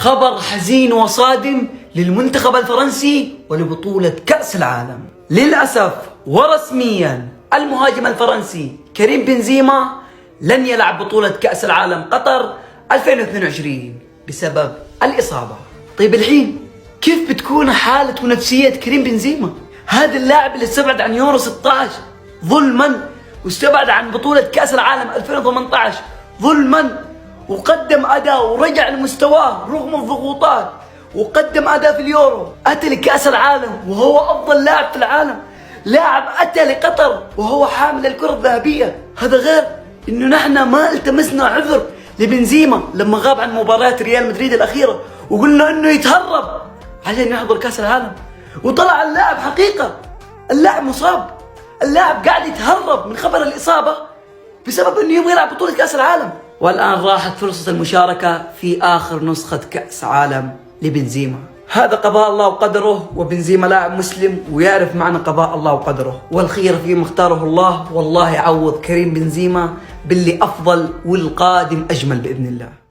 خبر حزين وصادم للمنتخب الفرنسي ولبطولة كأس العالم. للأسف ورسميا المهاجم الفرنسي كريم بنزيما لن يلعب بطولة كأس العالم قطر 2022 بسبب الإصابة. طيب الحين كيف بتكون حالة ونفسية كريم بنزيما؟ هذا اللاعب اللي استبعد عن يورو 16 ظلما، واستبعد عن بطولة كأس العالم 2018 ظلما، وقدم أداء ورجع لمستواه رغم الضغوطات، وقدم أداء في اليورو، أتى لكأس العالم وهو أفضل لاعب في العالم، لاعب أتى لقطر وهو حامل الكرة الذهبية. هذا غير إنه نحن ما التمسنا عذر لبنزيما لما غاب عن مباريات ريال مدريد الأخيرة، وقلنا إنه يتهرب عشان يحضر كأس العالم، وطلع اللاعب حقيقة اللاعب مصاب، اللاعب قاعد يتهرب من خبر الإصابة بسبب إنه يبغى يلعب بطولة كأس العالم. والآن راحت فرصة المشاركة في آخر نسخة كأس عالم لبنزيما. هذا قضاء الله وقدره، وبنزيما لاعب مسلم ويعرف معنى قضاء الله وقدره، والخير فيما اختاره الله، والله يعوض كريم بنزيما باللي أفضل والقادم أجمل بإذن الله.